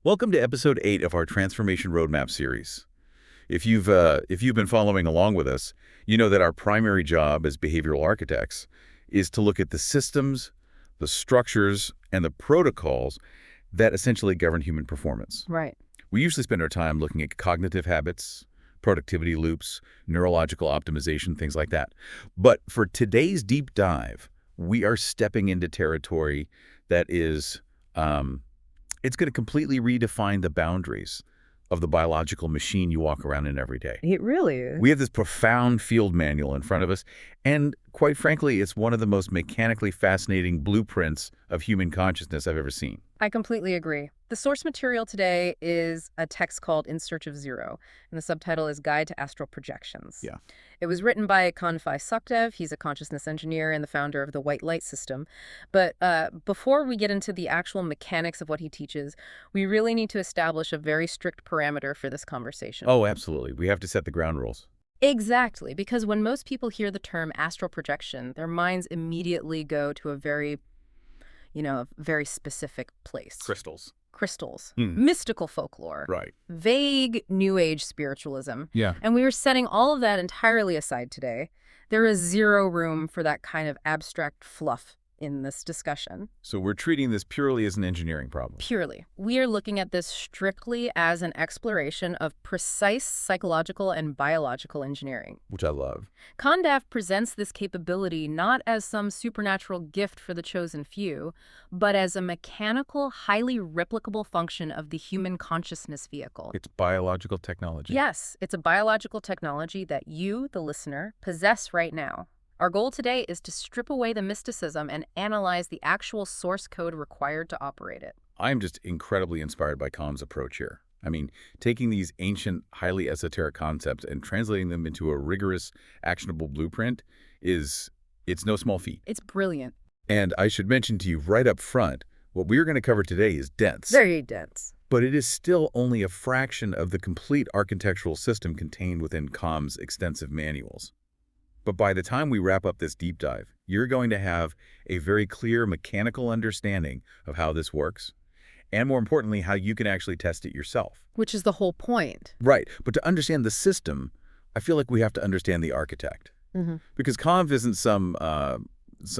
Welcome to Episode 8 of our Transformation Roadmap series. If you've been following along with us, you know that our primary job as behavioral architects is to look at the systems, the structures, and the protocols that essentially govern human performance. Right. We usually spend our time looking at cognitive habits, productivity loops, neurological optimization, things like that. But for today's deep dive, we are stepping into territory that is it's going to completely redefine the boundaries of the biological machine you walk around in every day. It really is. We have this profound field manual in front of us, and quite frankly, it's one of the most mechanically fascinating blueprints of human consciousness I've ever seen. I completely agree. The source material today is a text called In Search of Zero, and the subtitle is Guide to Astral Projections. Yeah. It was written by Kanv Sachdev. He's a consciousness engineer and the founder of the White Light System. But before we get into the actual mechanics of what he teaches, we really need to establish a very strict parameter for this conversation. Oh, absolutely. We have to set the ground rules. Exactly, because when most people hear the term astral projection, their minds immediately go to a very specific place. Crystals, mystical folklore, Right. vague New Age spiritualism. Yeah. And we are setting all of that entirely aside today. There is zero room for that kind of abstract fluff in this discussion. So we're treating this purely as an engineering problem. Purely. We are looking at this strictly as an exploration of precise psychological and biological engineering. Which I love. Kanv presents this capability not as some supernatural gift for the chosen few, but as a mechanical, highly replicable function of the human consciousness vehicle. It's biological technology. Yes, it's a biological technology that you, the listener, possess right now. Our goal today is to strip away the mysticism and analyze the actual source code required to operate it. I'm just incredibly inspired by Kanv's approach here. I mean, taking these ancient, highly esoteric concepts and translating them into a rigorous, actionable blueprint it's no small feat. It's brilliant. And I should mention to you right up front, what we're going to cover today is dense. Very dense. But it is still only a fraction of the complete architectural system contained within Kanv's extensive manuals. But by the time we wrap up this deep dive, you're going to have a very clear mechanical understanding of how this works, and more importantly, how you can actually test it yourself. Which is the whole point. Right. But to understand the system, I feel like we have to understand the architect. Because Kanv isn't some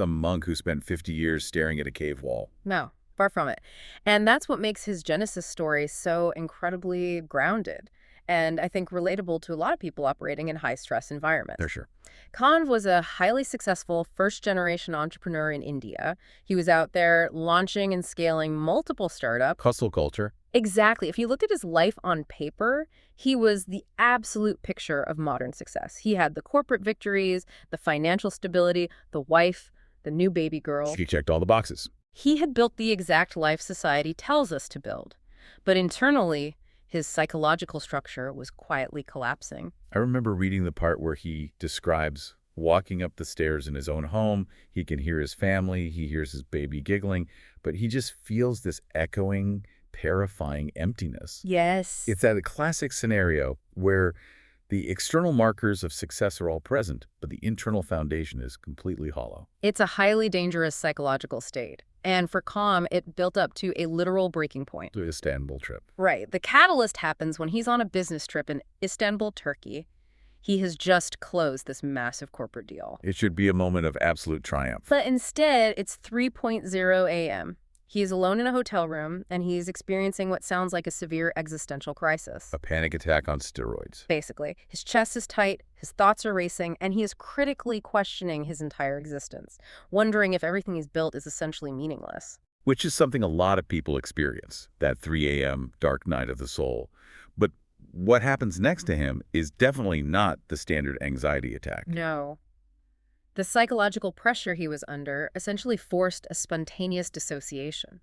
monk who spent 50 years staring at a cave wall. No, far from it. And that's what makes his Genesis story so incredibly grounded, and I think relatable to a lot of people operating in high-stress environments. For sure. Kanv was a highly successful first-generation entrepreneur in India. He was out there launching and scaling multiple startups. Hustle culture. Exactly. If you looked at his life on paper, he was the absolute picture of modern success. He had the corporate victories, the financial stability, the wife, the new baby girl. He checked all the boxes. He had built the exact life society tells us to build. But internally, his psychological structure was quietly collapsing. I remember reading the part where he describes walking up the stairs in his own home. He can hear his family. He hears his baby giggling. But he just feels this echoing, terrifying emptiness. Yes. It's that classic scenario where the external markers of success are all present, but the internal foundation is completely hollow. It's a highly dangerous psychological state. And for Kanv, it built up to a literal breaking point. The Istanbul trip. Right. The catalyst happens when he's on a business trip in Istanbul, Turkey. He has just closed this massive corporate deal. It should be a moment of absolute triumph. But instead, it's 3:00 a.m. He is alone in a hotel room, and he's experiencing what sounds like a severe existential crisis. A panic attack on steroids. Basically. His chest is tight, his thoughts are racing, and he is critically questioning his entire existence, wondering if everything he's built is essentially meaningless. Which is something a lot of people experience, that 3 a.m. dark night of the soul. But what happens next to him is definitely not the standard anxiety attack. No. The psychological pressure he was under essentially forced a spontaneous dissociation.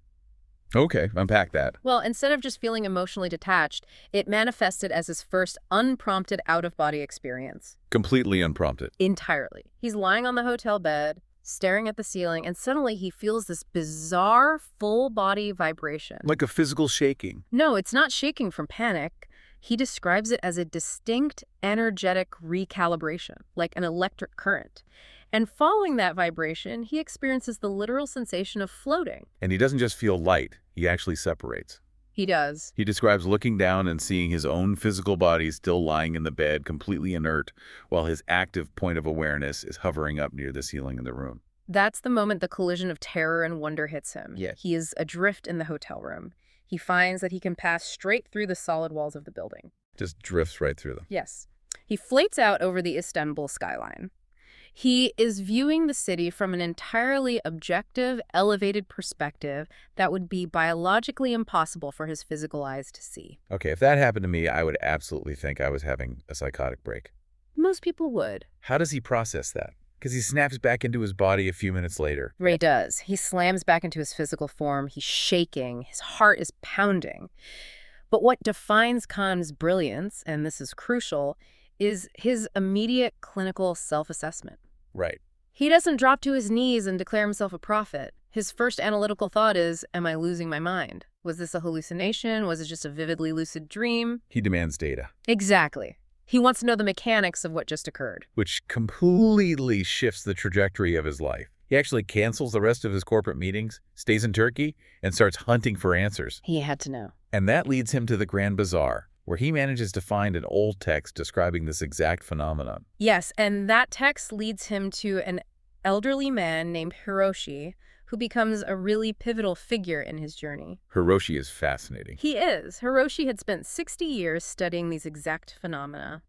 Okay, unpack that. Well, instead of just feeling emotionally detached, it manifested as his first unprompted out-of-body experience. Completely unprompted. Entirely. He's lying on the hotel bed, staring at the ceiling, and suddenly he feels this bizarre full-body vibration. Like a physical shaking. No, it's not shaking from panic. He describes it as a distinct, energetic recalibration, like an electric current. And following that vibration, he experiences the literal sensation of floating. And he doesn't just feel light, he actually separates. He does. He describes looking down and seeing his own physical body still lying in the bed, completely inert, while his active point of awareness is hovering up near the ceiling in the room. That's the moment the collision of terror and wonder hits him. Yeah. He is adrift in the hotel room. He finds that he can pass straight through the solid walls of the building. Just drifts right through them. Yes. He flates out over the Istanbul skyline. He is viewing the city from an entirely objective, elevated perspective that would be biologically impossible for his physical eyes to see. Okay, if that happened to me, I would absolutely think I was having a psychotic break. Most people would. How does he process that? Because he snaps back into his body a few minutes later. Ray does. He slams back into his physical form. He's shaking. His heart is pounding. But what defines Kanv's brilliance, and this is crucial, is his immediate clinical self-assessment. Right. He doesn't drop to his knees and declare himself a prophet. His first analytical thought is, am I losing my mind? Was this a hallucination? Was it just a vividly lucid dream? He demands data. Exactly. He wants to know the mechanics of what just occurred. Which completely shifts the trajectory of his life. He actually cancels the rest of his corporate meetings, stays in Turkey, and starts hunting for answers. He had to know. And that leads him to the Grand Bazaar, where he manages to find an old text describing this exact phenomenon. Yes, and that text leads him to an elderly man named Hiroshi, who becomes a really pivotal figure in his journey. Hiroshi is fascinating. He is. Hiroshi had spent 60 years studying these exact phenomena.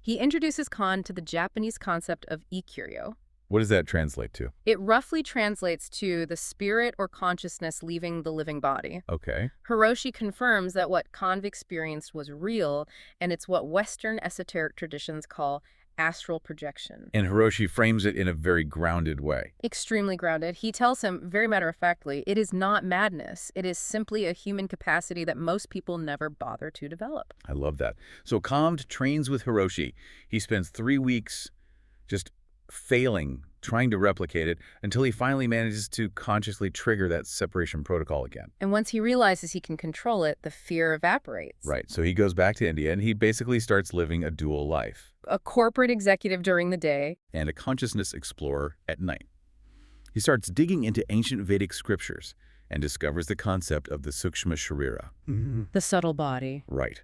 He introduces Kanv to the Japanese concept of ikuryo. What does that translate to? It roughly translates to the spirit or consciousness leaving the living body. Okay. Hiroshi confirms that what Kanv experienced was real, and it's what Western esoteric traditions call astral projection. And Hiroshi frames it in a very grounded way. Extremely grounded. He tells him, very matter-of-factly, it is not madness. It is simply a human capacity that most people never bother to develop. I love that. So Kanv trains with Hiroshi. He spends 3 weeks just failing, trying to replicate it, until he finally manages to consciously trigger that separation protocol again. And once he realizes he can control it, the fear evaporates. Right. So he goes back to India, and he basically starts living a dual life. A corporate executive during the day. And a consciousness explorer at night. He starts digging into ancient Vedic scriptures and discovers the concept of the Sukshma Sharira. The subtle body. Right.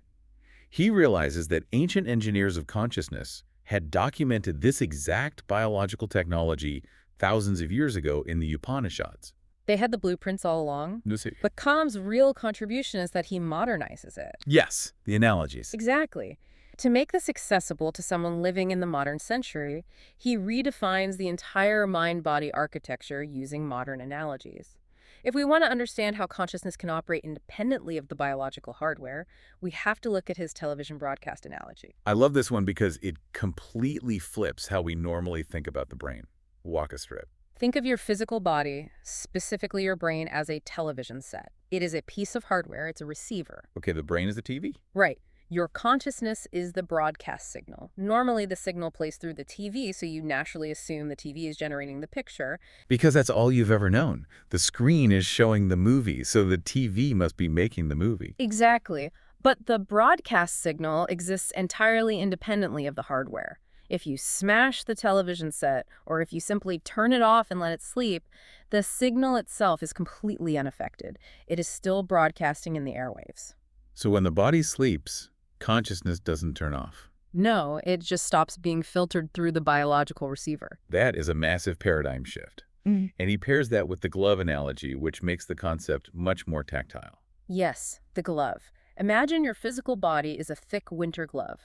He realizes that ancient engineers of consciousness had documented this exact biological technology thousands of years ago in the Upanishads. They had the blueprints all along. No, see. But Kanv's real contribution is that he modernizes it. Yes, the analogies. Exactly. To make this accessible to someone living in the modern century, he redefines the entire mind-body architecture using modern analogies. If we want to understand how consciousness can operate independently of the biological hardware, we have to look at his television broadcast analogy. I love this one because it completely flips how we normally think about the brain. Walk us through it. Think of your physical body, specifically your brain, as a television set. It is a piece of hardware. It's a receiver. Okay, the brain is the TV? Right. Your consciousness is the broadcast signal. Normally, the signal plays through the TV, so you naturally assume the TV is generating the picture. Because that's all you've ever known. The screen is showing the movie, so the TV must be making the movie. Exactly. But the broadcast signal exists entirely independently of the hardware. If you smash the television set, or if you simply turn it off and let it sleep, the signal itself is completely unaffected. It is still broadcasting in the airwaves. So when the body sleeps, consciousness doesn't turn off. No, it just stops being filtered through the biological receiver. That is a massive paradigm shift. And he pairs that with the glove analogy, which makes the concept much more tactile. Yes, the glove. Imagine your physical body is a thick winter glove.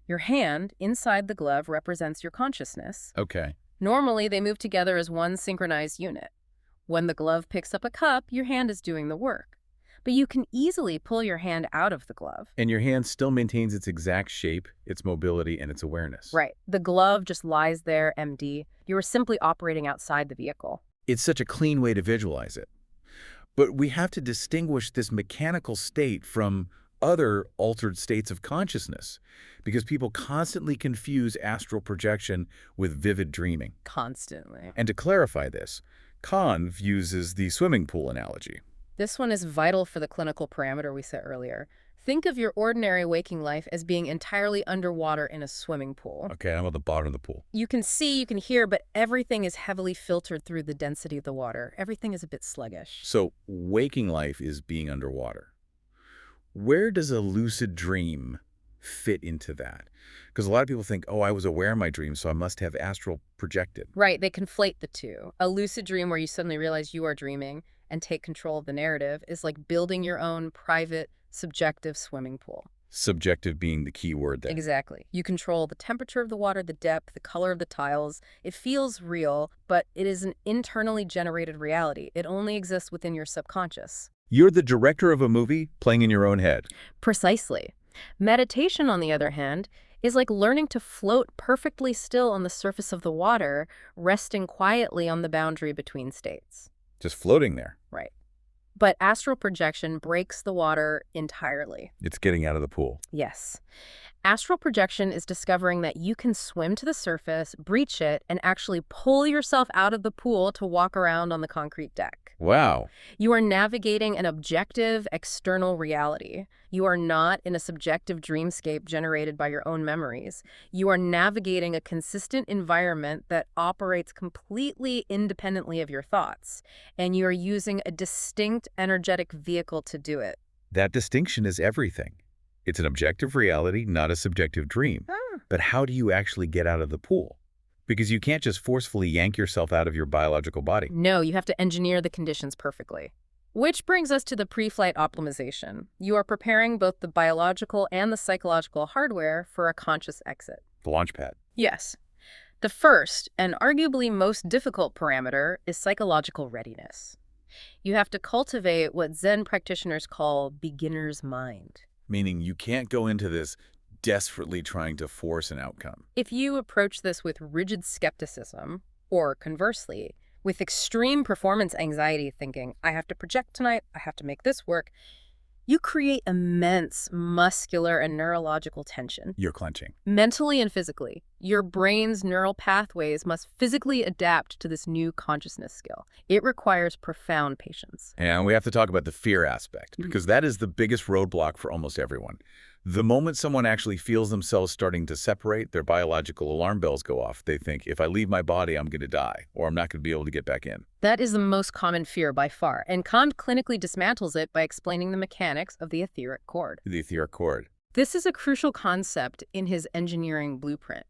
Your hand inside the glove represents your consciousness. Okay. Normally, they move together as one synchronized unit. When the glove picks up a cup, your hand is doing the work. But you can easily pull your hand out of the glove. And your hand still maintains its exact shape, its mobility, and its awareness. Right. The glove just lies there empty. You are simply operating outside the vehicle. It's such a clean way to visualize it. But we have to distinguish this mechanical state from other altered states of consciousness, because people constantly confuse astral projection with vivid dreaming. Constantly. And to clarify this, Kanv uses the swimming pool analogy. This one is vital for the clinical parameter we set earlier. Think of your ordinary waking life as being entirely underwater in a swimming pool. Okay, I'm at the bottom of the pool. You can see, you can hear, but everything is heavily filtered through the density of the water. Everything is a bit sluggish. So waking life is being underwater. Where does a lucid dream fit into that? Because a lot of people think, oh, I was aware of my dream, so I must have astral projected. Right, they conflate the two. A lucid dream where you suddenly realize you are dreaming and take control of the narrative is like building your own private, subjective swimming pool. Subjective being the key word there. Exactly. You control the temperature of the water, the depth, the color of the tiles. It feels real, but it is an internally generated reality. It only exists within your subconscious. You're the director of a movie playing in your own head. Precisely. Meditation, on the other hand, is like learning to float perfectly still on the surface of the water, resting quietly on the boundary between states. Just floating there. Right. But astral projection breaks the water entirely. It's getting out of the pool. Yes. Astral projection is discovering that you can swim to the surface, breach it, and actually pull yourself out of the pool to walk around on the concrete deck. Wow. You are navigating an objective, external reality. You are not in a subjective dreamscape generated by your own memories. You are navigating a consistent environment that operates completely independently of your thoughts, and you are using a distinct energetic vehicle to do it. That distinction is everything. It's an objective reality, not a subjective dream. But how do you actually get out of the pool? Because you can't just forcefully yank yourself out of your biological body. No, you have to engineer the conditions perfectly. Which brings us to the pre-flight optimization. You are preparing both the biological and the psychological hardware for a conscious exit. The launch pad. Yes. The first, and arguably most difficult parameter, is psychological readiness. You have to cultivate what Zen practitioners call beginner's mind. Meaning you can't go into this desperately trying to force an outcome. If you approach this with rigid skepticism, or conversely, with extreme performance anxiety thinking, I have to project tonight, I have to make this work, you create immense muscular and neurological tension. You're clenching. Mentally and physically, your brain's neural pathways must physically adapt to this new consciousness skill. It requires profound patience. And we have to talk about the fear aspect, because that is the biggest roadblock for almost everyone. The moment someone actually feels themselves starting to separate, their biological alarm bells go off. They think, if I leave my body, I'm going to die, or I'm not going to be able to get back in. That is the most common fear by far, and Kanv clinically dismantles it by explaining the mechanics of the etheric cord. The etheric cord. This is a crucial concept in his engineering blueprint.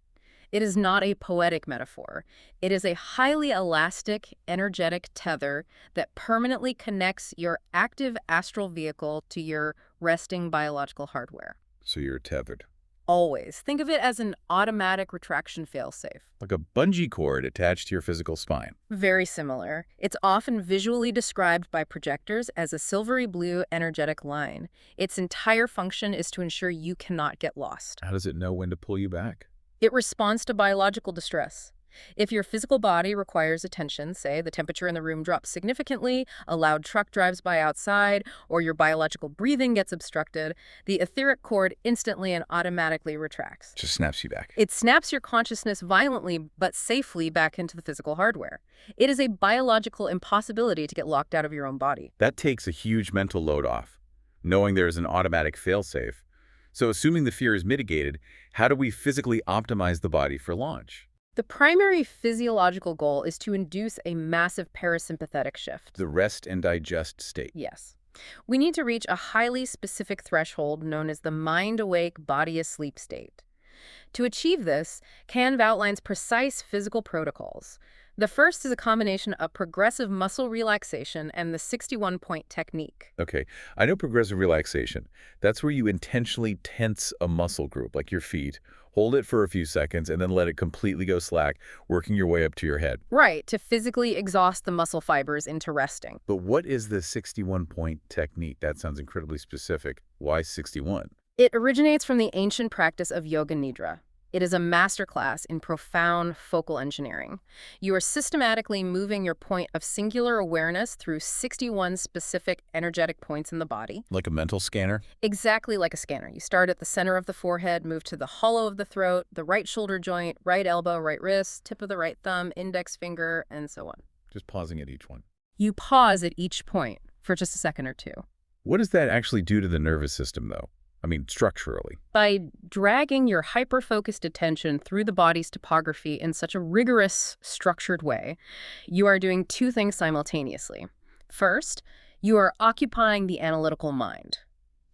It is not a poetic metaphor. It is a highly elastic, energetic tether that permanently connects your active astral vehicle to your resting biological hardware. So you're tethered. Always. Think of it as an automatic retraction failsafe. Like a bungee cord attached to your physical spine. Very similar. It's often visually described by projectors as a silvery blue energetic line. Its entire function is to ensure you cannot get lost. How does it know when to pull you back? It responds to biological distress. If your physical body requires attention, say the temperature in the room drops significantly, a loud truck drives by outside, or your biological breathing gets obstructed, the etheric cord instantly and automatically retracts. Just snaps you back. It snaps your consciousness violently but safely back into the physical hardware. It is a biological impossibility to get locked out of your own body. That takes a huge mental load off, knowing there is an automatic failsafe. So assuming the fear is mitigated, how do we physically optimize the body for launch? The primary physiological goal is to induce a massive parasympathetic shift. The rest and digest state. Yes. We need to reach a highly specific threshold known as the mind-awake, body-asleep state. To achieve this, Kanv outlines precise physical protocols. The first is a combination of progressive muscle relaxation and the 61-point technique. Okay, I know progressive relaxation. That's where you intentionally tense a muscle group, like your feet, hold it for a few seconds, and then let it completely go slack, working your way up to your head. Right, to physically exhaust the muscle fibers into resting. But what is the 61-point technique? That sounds incredibly specific. Why 61? It originates from the ancient practice of Yoga Nidra. It is a masterclass in profound focal engineering. You are systematically moving your point of singular awareness through 61 specific energetic points in the body. Like a mental scanner? Exactly like a scanner. You start at the center of the forehead, move to the hollow of the throat, the right shoulder joint, right elbow, right wrist, tip of the right thumb, index finger, and so on. Just pausing at each one. You pause at each point for just a second or two. What does that actually do to the nervous system, though? I mean, structurally. By dragging your hyper-focused attention through the body's topography in such a rigorous, structured way, you are doing two things simultaneously. First, you are occupying the analytical mind.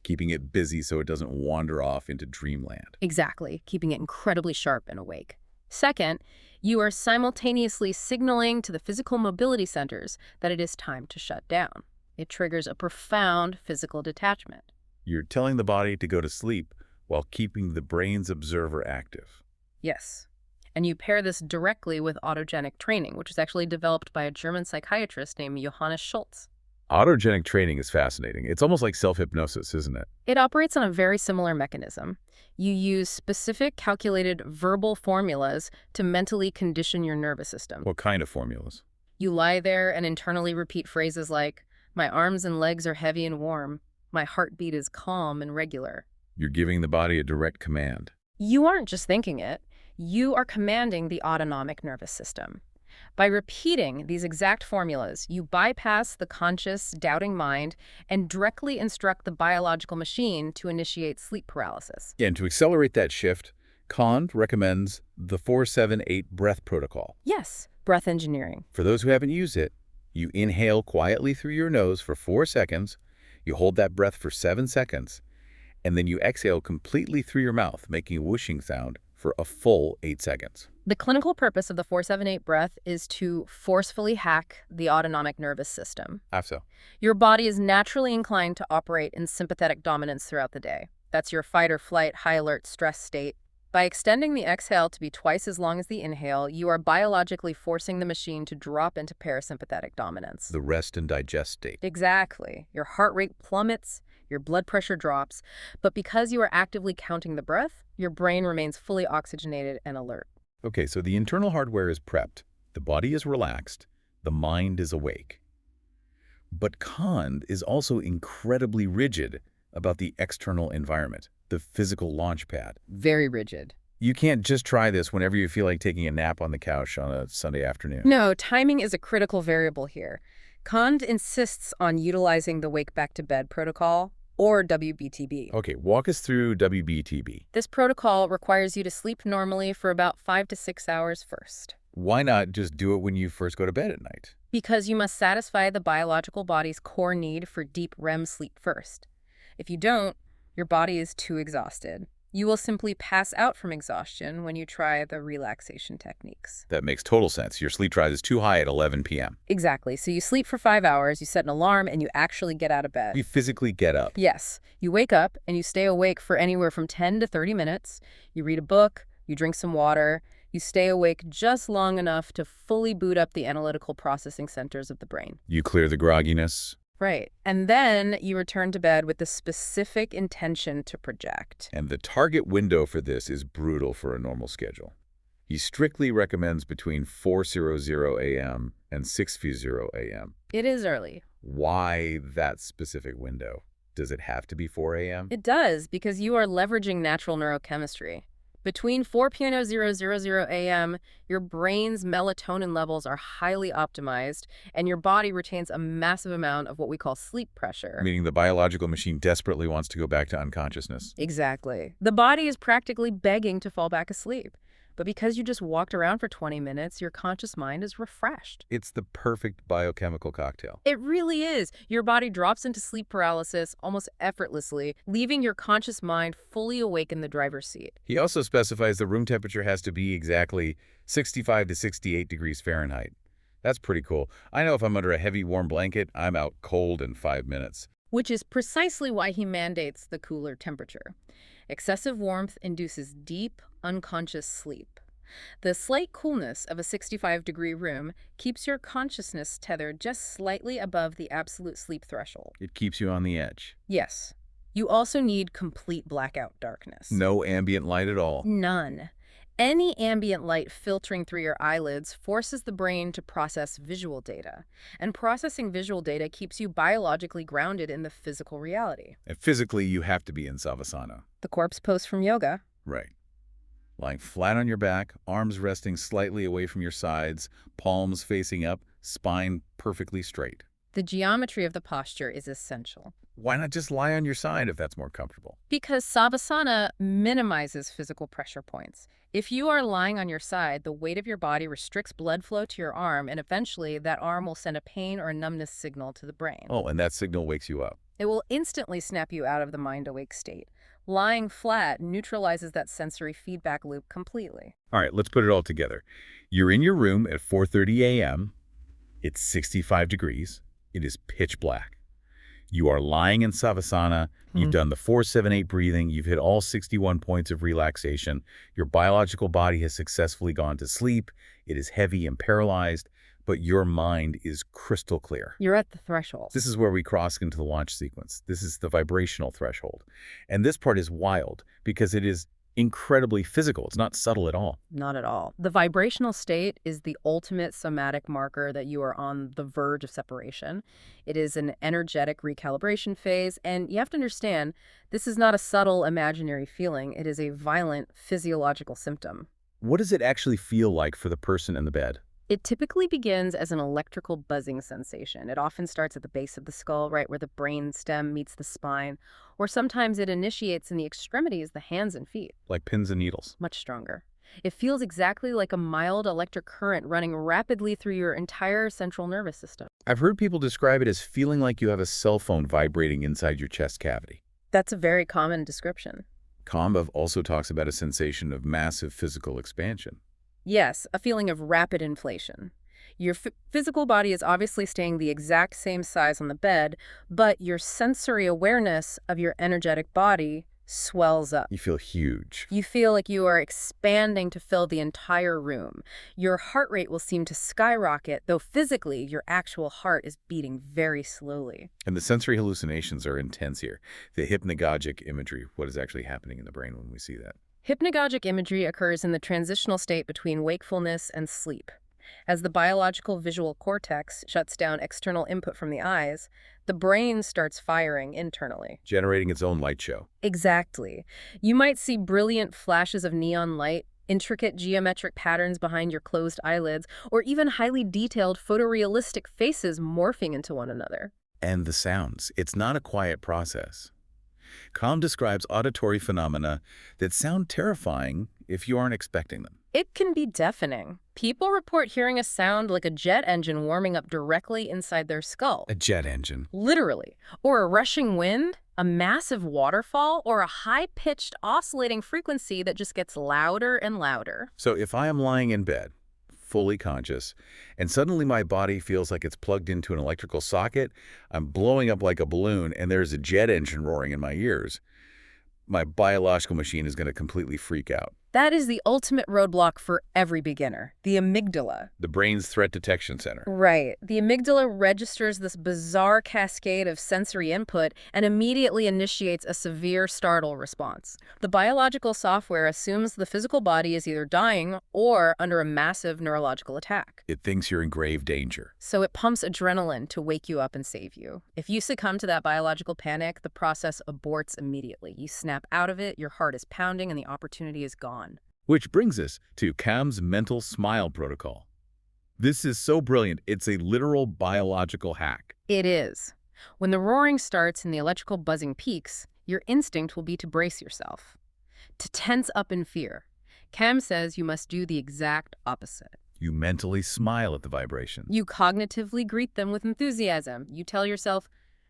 keeping it busy so it doesn't wander off into dreamland. Exactly, keeping it incredibly sharp and awake. Second, you are simultaneously signaling to the physical mobility centers that it is time to shut down. It triggers a profound physical detachment. You're telling the body to go to sleep while keeping the brain's observer active. Yes. And you pair this directly with autogenic training, which was actually developed by a German psychiatrist named Johannes Schultz. Autogenic training is fascinating. It's almost like self-hypnosis, isn't it? It operates on a very similar mechanism. You use specific calculated verbal formulas to mentally condition your nervous system. What kind of formulas? You lie there and internally repeat phrases like, "My arms and legs are heavy and warm. My heartbeat is calm and regular." You're giving the body a direct command. You aren't just thinking it. You are commanding the autonomic nervous system. By repeating these exact formulas, you bypass the conscious, doubting mind and directly instruct the biological machine to initiate sleep paralysis. Yeah, and to accelerate that shift, Kanv recommends the 4-7-8 breath protocol. Yes, breath engineering. For those who haven't used it, you inhale quietly through your nose for 4 seconds, you hold that breath for 7 seconds, and then you exhale completely through your mouth, making a whooshing sound for a full 8 seconds. The clinical purpose of the 4-7-8 breath is to forcefully hack the autonomic nervous system. How so? Your body is naturally inclined to operate in sympathetic dominance throughout the day. That's your fight or flight, high alert stress state. By extending the exhale to be twice as long as the inhale, you are biologically forcing the machine to drop into parasympathetic dominance. The rest and digest state. Exactly. Your heart rate plummets, your blood pressure drops, but because you are actively counting the breath, your brain remains fully oxygenated and alert. Okay, so the internal hardware is prepped, the body is relaxed, the mind is awake. But Kanv is also incredibly rigid about the external environment, the physical launch pad. Very rigid. You can't just try this whenever you feel like taking a nap on the couch on a Sunday afternoon. No, timing is a critical variable here. Kanv insists on utilizing the wake back to bed protocol, or WBTB. Okay, walk us through WBTB. This protocol requires you to sleep normally for about 5 to 6 hours first. Why not just do it when you first go to bed at night? Because you must satisfy the biological body's core need for deep REM sleep first. If you don't, your body is too exhausted. You will simply pass out from exhaustion when you try the relaxation techniques. That makes total sense. Your sleep drive is too high at 11 p.m. Exactly. So you sleep for 5 hours, you set an alarm, and you actually get out of bed. You physically get up. Yes. You wake up and you stay awake for anywhere from 10 to 30 minutes. You read a book, you drink some water, you stay awake just long enough to fully boot up the analytical processing centers of the brain. You clear the grogginess. Right. And then you return to bed with the specific intention to project. And the target window for this is brutal for a normal schedule. He strictly recommends between 4:00 a.m. and 6:00 a.m. It is early. Why that specific window? Does it have to be 4 a.m.? It does, because you are leveraging natural neurochemistry. Between 4:00 a.m., your brain's melatonin levels are highly optimized, and your body retains a massive amount of what we call sleep pressure. Meaning the biological machine desperately wants to go back to unconsciousness. Exactly. The body is practically begging to fall back asleep. But because you just walked around for 20 minutes, your conscious mind is refreshed. It's the perfect biochemical cocktail. It really is. Your body drops into sleep paralysis almost effortlessly, leaving your conscious mind fully awake in the driver's seat. He also specifies the room temperature has to be exactly 65 to 68 degrees Fahrenheit. That's pretty cool. I know if I'm under a heavy warm blanket, I'm out cold in 5 minutes. Which is precisely why he mandates the cooler temperature. Excessive warmth induces deep, unconscious sleep. The slight coolness of a 65-degree room keeps your consciousness tethered just slightly above the absolute sleep threshold. It keeps you on the edge. Yes. You also need complete blackout darkness. No ambient light at all. None. Any ambient light filtering through your eyelids forces the brain to process visual data, and processing visual data keeps you biologically grounded in the physical reality. And physically, you have to be in Savasana. The corpse pose from yoga. Right. Lying flat on your back, arms resting slightly away from your sides, palms facing up, spine perfectly straight. The geometry of the posture is essential. Why not just lie on your side if that's more comfortable? Because Savasana minimizes physical pressure points. If you are lying on your side, the weight of your body restricts blood flow to your arm, and eventually that arm will send a pain or a numbness signal to the brain. Oh, and that signal wakes you up. It will instantly snap you out of the mind-awake state. Lying flat neutralizes that sensory feedback loop completely. All right, let's put it all together. You're in your room at 4:30 a.m. It's 65 degrees. It is pitch black. You are lying in Savasana. You've done the 4-7-8 breathing. You've hit all 61 points of relaxation. Your biological body has successfully gone to sleep. It is heavy and paralyzed, but your mind is crystal clear. You're at the threshold. This is where we cross into the launch sequence. This is the vibrational threshold. And this part is wild because it is incredibly physical. It's not subtle at all. Not at all. The vibrational state is the ultimate somatic marker that you are on the verge of separation. It is an energetic recalibration phase, and you have to understand, this is not a subtle imaginary feeling. It is a violent physiological symptom. What does it actually feel like for the person in the bed? It typically begins as an electrical buzzing sensation. It often starts at the base of the skull, right where the brain stem meets the spine, or sometimes it initiates in the extremities, the hands and feet. Like pins and needles. Much stronger. It feels exactly like a mild electric current running rapidly through your entire central nervous system. I've heard people describe it as feeling like you have a cell phone vibrating inside your chest cavity. That's a very common description. Kanv also talks about a sensation of massive physical expansion. Yes, a feeling of rapid inflation. Your physical body is obviously staying the exact same size on the bed, but your sensory awareness of your energetic body swells up. You feel huge. You feel like you are expanding to fill the entire room. Your heart rate will seem to skyrocket, though physically your actual heart is beating very slowly. And the sensory hallucinations are intense here. The hypnagogic imagery, what is actually happening in the brain when we see that? Hypnagogic imagery occurs in the transitional state between wakefulness and sleep. As the biological visual cortex shuts down external input from the eyes, the brain starts firing internally. Generating its own light show. Exactly. You might see brilliant flashes of neon light, intricate geometric patterns behind your closed eyelids, or even highly detailed photorealistic faces morphing into one another. And the sounds. It's not a quiet process. Kanv describes auditory phenomena that sound terrifying if you aren't expecting them. It can be deafening. People report hearing a sound like a jet engine warming up directly inside their skull. A jet engine. Literally. Or a rushing wind, a massive waterfall, or a high-pitched oscillating frequency that just gets louder and louder. So if I am lying in bed, fully conscious, and suddenly my body feels like it's plugged into an electrical socket, I'm blowing up like a balloon, and there's a jet engine roaring in my ears, my biological machine is going to completely freak out. That is the ultimate roadblock for every beginner, the amygdala. The brain's threat detection center. Right. The amygdala registers this bizarre cascade of sensory input and immediately initiates a severe startle response. The biological software assumes the physical body is either dying or under a massive neurological attack. It thinks you're in grave danger. So it pumps adrenaline to wake you up and save you. If you succumb to that biological panic, the process aborts immediately. You snap out of it, your heart is pounding, and the opportunity is gone. Which brings us to Kanv's mental smile protocol. This is so brilliant, it's a literal biological hack. It is. When the roaring starts and the electrical buzzing peaks, your instinct will be to brace yourself, to tense up in fear. Kanv says you must do the exact opposite. You mentally smile at the vibration. You cognitively greet them with enthusiasm. You tell yourself,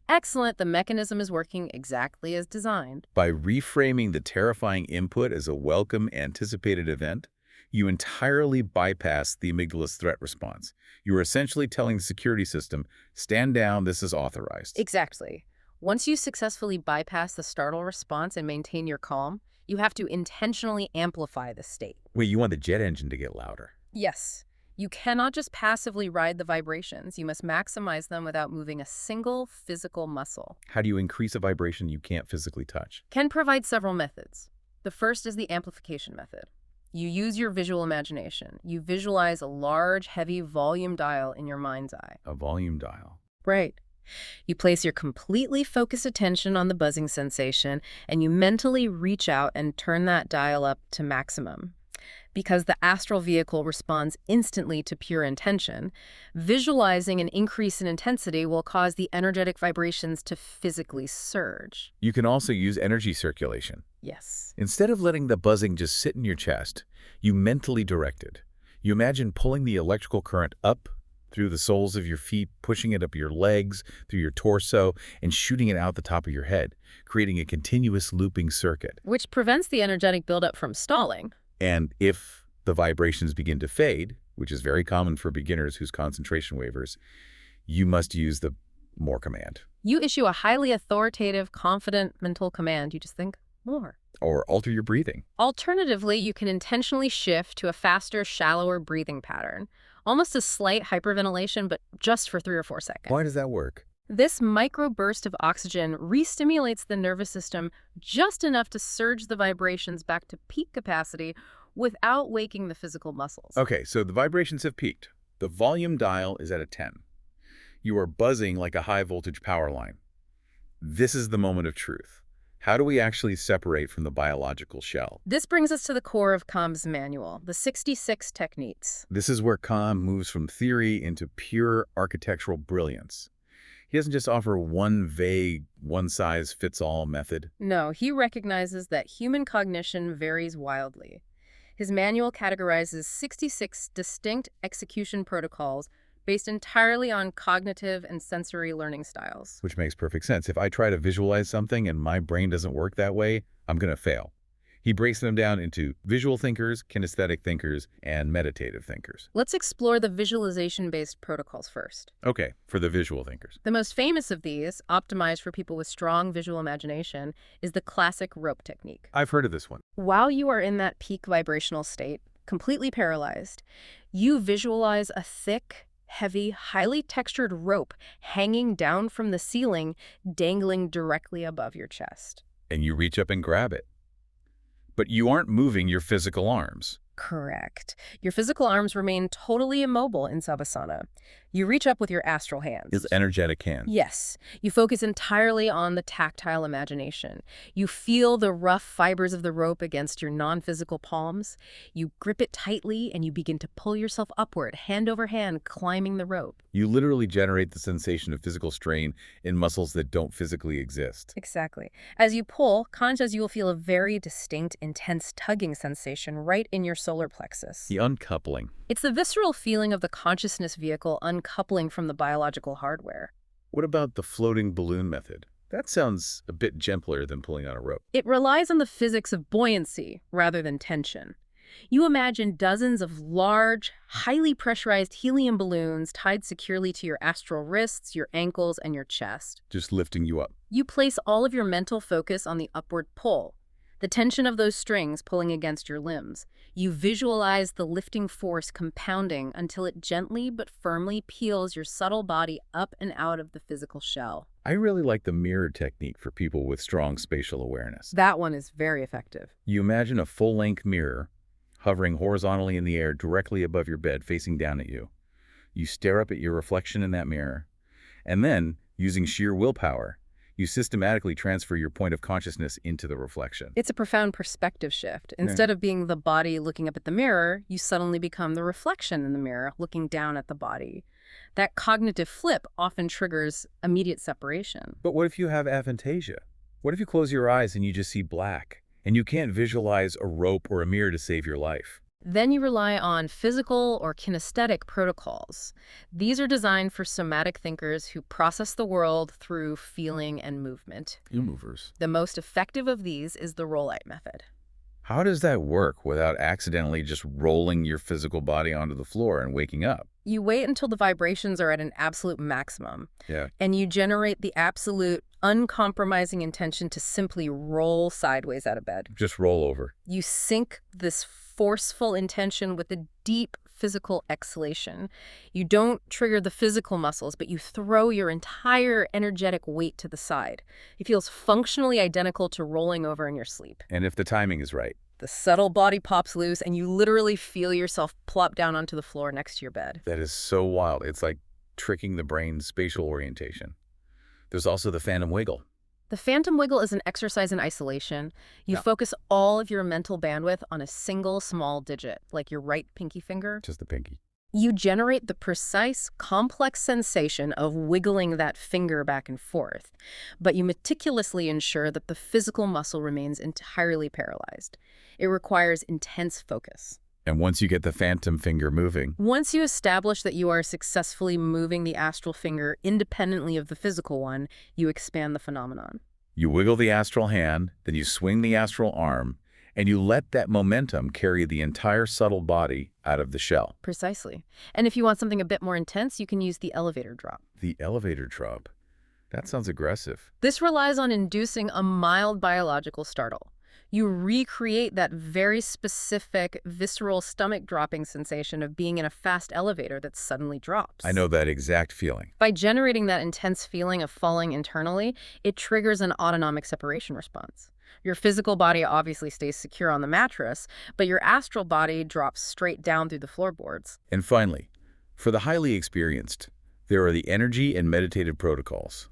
excellent, the mechanism is working exactly as designed. By reframing the terrifying input as a welcome, anticipated event, you entirely bypass the amygdala's threat response. You are essentially telling the security system, stand down, this is authorized. Exactly. Once you successfully bypass the startle response and maintain your calm, you have to intentionally amplify the state. Wait, you want the jet engine to get louder? Yes. You cannot just passively ride the vibrations. You must maximize them without moving a single physical muscle. How do you increase a vibration you can't physically touch? Ken provides several methods. The first is the amplification method. You use your visual imagination. You visualize a large, heavy volume dial in your mind's eye. A volume dial. Right. You place your completely focused attention on the buzzing sensation, and you mentally reach out and turn that dial up to maximum. Because the astral vehicle responds instantly to pure intention, visualizing an increase in intensity will cause the energetic vibrations to physically surge. You can also use energy circulation. Yes. Instead of letting the buzzing just sit in your chest, you mentally direct it. You imagine pulling the electrical current up through the soles of your feet, pushing it up your legs, through your torso, and shooting it out the top of your head, creating a continuous looping circuit. Which prevents the energetic buildup from stalling. And if the vibrations begin to fade, which is very common for beginners whose concentration wavers, you must use the more command. You issue a highly authoritative, confident mental command. You just think, more. Or alter your breathing. Alternatively, you can intentionally shift to a faster, shallower breathing pattern. Almost a slight hyperventilation, but just for 3 or 4 seconds. Why does that work? This microburst of oxygen re-stimulates the nervous system just enough to surge the vibrations back to peak capacity without waking the physical muscles. Okay, so the vibrations have peaked. The volume dial is at a 10. You are buzzing like a high-voltage power line. This is the moment of truth. How do we actually separate from the biological shell? This brings us to the core of Kanv's manual, the 66 techniques. This is where Kanv moves from theory into pure architectural brilliance. He doesn't just offer one vague, one-size-fits-all method. No, he recognizes that human cognition varies wildly. His manual categorizes 66 distinct execution protocols based entirely on cognitive and sensory learning styles. Which makes perfect sense. If I try to visualize something and my brain doesn't work that way, I'm going to fail. He breaks them down into visual thinkers, kinesthetic thinkers, and meditative thinkers. Let's explore the visualization-based protocols first. Okay, for the visual thinkers. The most famous of these, optimized for people with strong visual imagination, is the classic rope technique. I've heard of this one. While you are in that peak vibrational state, completely paralyzed, you visualize a thick, heavy, highly textured rope hanging down from the ceiling, dangling directly above your chest. And you reach up and grab it. But you aren't moving your physical arms. Correct. Your physical arms remain totally immobile in Savasana. You reach up with your astral hands. His energetic hand. Yes. You focus entirely on the tactile imagination. You feel the rough fibers of the rope against your non-physical palms. You grip it tightly and you begin to pull yourself upward, hand over hand, climbing the rope. You literally generate the sensation of physical strain in muscles that don't physically exist. Exactly. As you pull, conscious, you will feel a very distinct, intense tugging sensation right in your solar plexus. The uncoupling. It's the visceral feeling of the consciousness vehicle uncoupling from the biological hardware. What about the floating balloon method? That sounds a bit gentler than pulling on a rope. It relies on the physics of buoyancy rather than tension. You imagine dozens of large, highly pressurized helium balloons tied securely to your astral wrists, your ankles, and your chest. Just lifting you up. You place all of your mental focus on the upward pull, the tension of those strings pulling against your limbs. You visualize the lifting force compounding until it gently but firmly peels your subtle body up and out of the physical shell. I really like the mirror technique for people with strong spatial awareness. That one is very effective. You imagine a full-length mirror hovering horizontally in the air directly above your bed, facing down at you. You stare up at your reflection in that mirror, and then, using sheer willpower, you systematically transfer your point of consciousness into the reflection. It's a profound perspective shift. Instead of being the body looking up at the mirror, you suddenly become the reflection in the mirror looking down at the body. That cognitive flip often triggers immediate separation. But what if you have aphantasia? What if you close your eyes and you just see black, and you can't visualize a rope or a mirror to save your life? Then you rely on physical or kinesthetic protocols. These are designed for somatic thinkers who process the world through feeling and movement. You-movers. The most effective of these is the roll-out method. How does that work without accidentally just rolling your physical body onto the floor and waking up? You wait until the vibrations are at an absolute maximum. Yeah. And you generate the absolute, uncompromising intention to simply roll sideways out of bed. Just roll over. You sync this forceful intention with a deep physical exhalation. You don't trigger the physical muscles, but you throw your entire energetic weight to the side. It feels functionally identical to rolling over in your sleep. And if the timing is right. The subtle body pops loose, and you literally feel yourself plop down onto the floor next to your bed. That is so wild. It's like tricking the brain's spatial orientation. There's also the phantom wiggle. The phantom wiggle is an exercise in isolation. You focus all of your mental bandwidth on a single small digit, like your right pinky finger. Just the pinky. You generate the precise, complex sensation of wiggling that finger back and forth, but you meticulously ensure that the physical muscle remains entirely paralyzed. It requires intense focus. And once you get the phantom finger moving, Once you establish that you are successfully moving the astral finger independently of the physical one, you expand the phenomenon. you wiggle the astral hand, then you swing the astral arm, and you let that momentum carry the entire subtle body out of the shell. Precisely. And if you want something a bit more intense, you can use the elevator drop. The elevator drop. That sounds aggressive. This relies on inducing a mild biological startle. You recreate that very specific visceral stomach-dropping sensation of being in a fast elevator that suddenly drops. I know that exact feeling. By generating that intense feeling of falling internally, it triggers an autonomic separation response. Your physical body obviously stays secure on the mattress, but your astral body drops straight down through the floorboards. And finally, for the highly experienced, there are the energy and meditative protocols.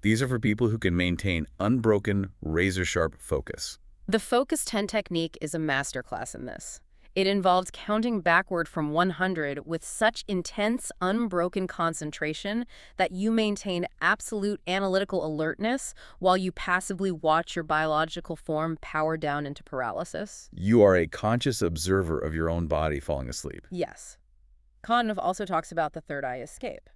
These are for people who can maintain unbroken, razor-sharp focus. The Focus 10 technique is a masterclass in this. It involves counting backward from 100 with such intense, unbroken concentration that you maintain absolute analytical alertness while you passively watch your biological form power down into paralysis. You are a conscious observer of your own body falling asleep. Yes. Kanv also talks about the third eye escape.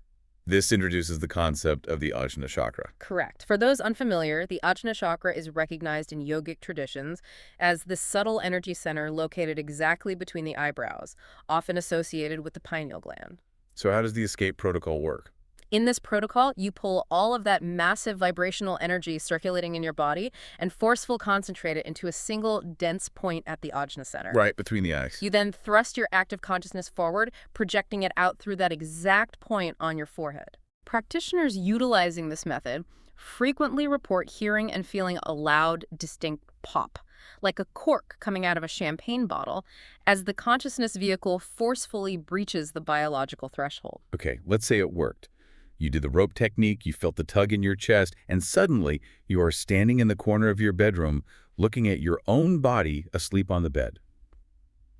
This introduces the concept of the Ajna chakra. Correct. For those unfamiliar, the Ajna chakra is recognized in yogic traditions as the subtle energy center located exactly between the eyebrows, often associated with the pineal gland. So how does the escape protocol work? In this protocol, you pull all of that massive vibrational energy circulating in your body and forcefully concentrate it into a single dense point at the Ajna center. Right, between the eyes. You then thrust your active consciousness forward, projecting it out through that exact point on your forehead. Practitioners utilizing this method frequently report hearing and feeling a loud, distinct pop, like a cork coming out of a champagne bottle, as the consciousness vehicle forcefully breaches the biological threshold. Okay, let's say it worked. You did the rope technique, you felt the tug in your chest, and suddenly you are standing in the corner of your bedroom looking at your own body asleep on the bed.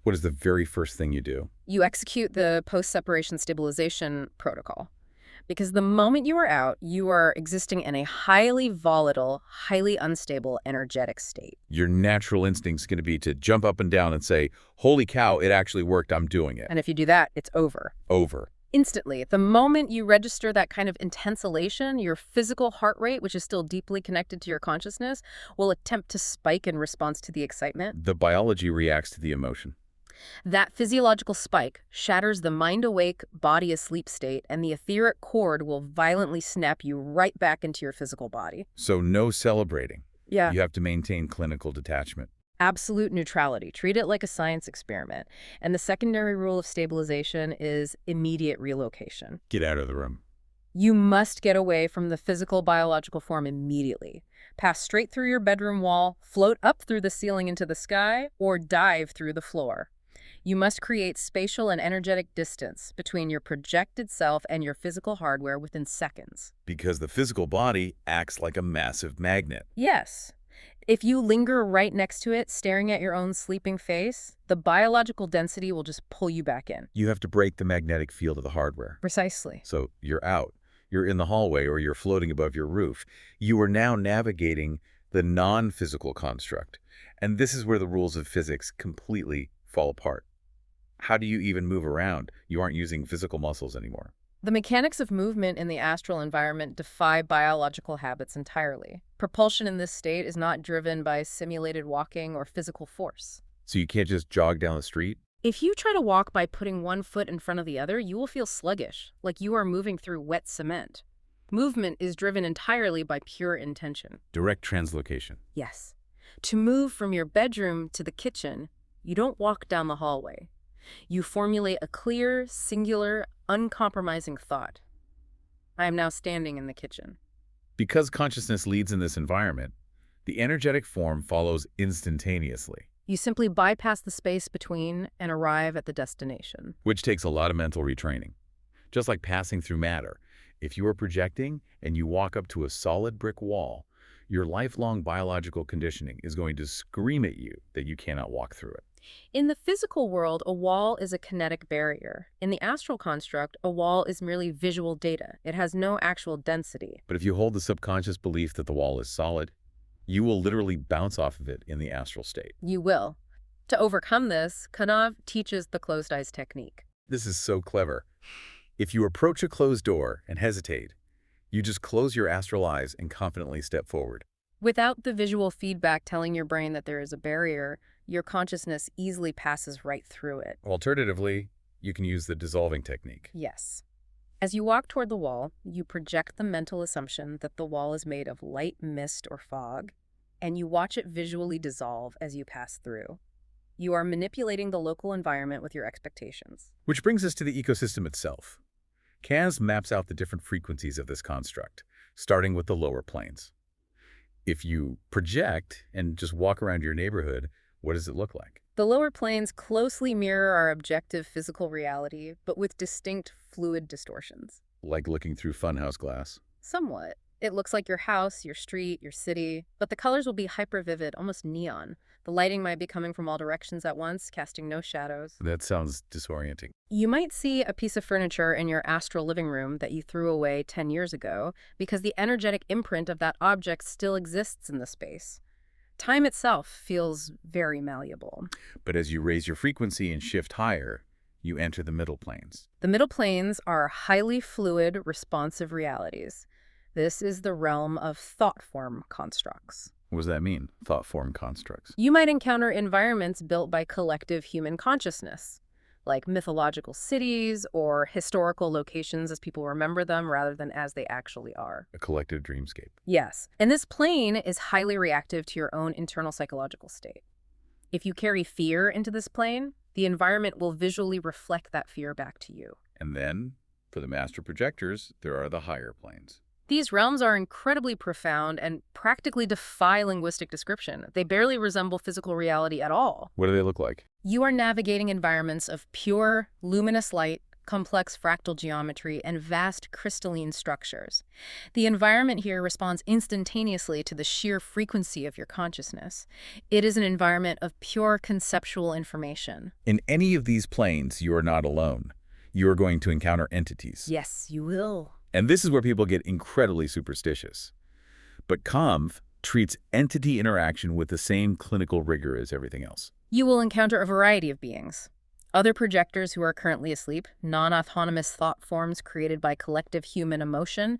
What is the very first thing you do? You execute the post-separation stabilization protocol. Because the moment you are out, you are existing in a highly volatile, highly unstable, energetic state. Your natural instinct's going to be to jump up and down and say, holy cow, it actually worked, I'm doing it. And if you do that, it's over. Over. Instantly. The moment you register that kind of intense elation, your physical heart rate, which is still deeply connected to your consciousness, will attempt to spike in response to the excitement. The biology reacts to the emotion. That physiological spike shatters the mind-awake, body-asleep state, and the etheric cord will violently snap you right back into your physical body. So no celebrating. Yeah. You have to maintain clinical detachment. Absolute neutrality. Treat it like a science experiment. And the secondary rule of stabilization is immediate relocation. Get out of the room. You must get away from the physical biological form immediately. Pass straight through your bedroom wall, float up through the ceiling into the sky, or dive through the floor. You must create spatial and energetic distance between your projected self and your physical hardware within seconds. Because the physical body acts like a massive magnet. Yes. If you linger right next to it, staring at your own sleeping face, the biological density will just pull you back in. You have to break the magnetic field of the hardware. Precisely. So you're out. You're in the hallway or you're floating above your roof. You are now navigating the non-physical construct. And this is where the rules of physics completely fall apart. How do you even move around? You aren't using physical muscles anymore. The mechanics of movement in the astral environment defy biological habits entirely. Propulsion in this state is not driven by simulated walking or physical force. So you can't just jog down the street? If you try to walk by putting one foot in front of the other, you will feel sluggish, like you are moving through wet cement. Movement is driven entirely by pure intention. Direct translocation. Yes. To move from your bedroom to the kitchen, you don't walk down the hallway. You formulate a clear, singular, uncompromising thought. I am now standing in the kitchen. Because consciousness leads in this environment, the energetic form follows instantaneously. You simply bypass the space between and arrive at the destination. Which takes a lot of mental retraining. Just like passing through matter. If you are projecting and you walk up to a solid brick wall, your lifelong biological conditioning is going to scream at you that you cannot walk through it. In the physical world, a wall is a kinetic barrier. In the astral construct, a wall is merely visual data. It has no actual density. But if you hold the subconscious belief that the wall is solid, you will literally bounce off of it in the astral state. You will. To overcome this, Kanv teaches the closed eyes technique. This is so clever. If you approach a closed door and hesitate, you just close your astral eyes and confidently step forward. Without the visual feedback telling your brain that there is a barrier, your consciousness easily passes right through it. Alternatively, you can use the dissolving technique. Yes. As you walk toward the wall, you project the mental assumption that the wall is made of light mist or fog, and you watch it visually dissolve as you pass through. You are manipulating the local environment with your expectations. Which brings us to the ecosystem itself. Kanv maps out the different frequencies of this construct, starting with the lower planes. If you project and just walk around your neighborhood, what does it look like? The lower planes closely mirror our objective physical reality, but with distinct fluid distortions. Like looking through funhouse glass. Somewhat. It looks like your house, your street, your city, but the colors will be hyper-vivid, almost neon. The lighting might be coming from all directions at once, casting no shadows. That sounds disorienting. You might see a piece of furniture in your astral living room that you threw away 10 years ago because the energetic imprint of that object still exists in the space. Time itself feels very malleable. But as you raise your frequency and shift higher, you enter the middle planes. The middle planes are highly fluid, responsive realities. This is the realm of thought form constructs. What does that mean, thought form constructs? You might encounter environments built by collective human consciousness, like mythological cities or historical locations as people remember them rather than as they actually are. A collective dreamscape. Yes, and this plane is highly reactive to your own internal psychological state. If you carry fear into this plane, the environment will visually reflect that fear back to you. And then, for the master projectors, there are the higher planes. These realms are incredibly profound and practically defy linguistic description. They barely resemble physical reality at all. What do they look like? You are navigating environments of pure, luminous light, complex fractal geometry, and vast crystalline structures. The environment here responds instantaneously to the sheer frequency of your consciousness. It is an environment of pure conceptual information. In any of these planes, you are not alone. You are going to encounter entities. Yes, you will. And this is where people get incredibly superstitious. But Kanv treats entity interaction with the same clinical rigor as everything else. You will encounter a variety of beings. Other projectors who are currently asleep, non-autonomous thought forms created by collective human emotion,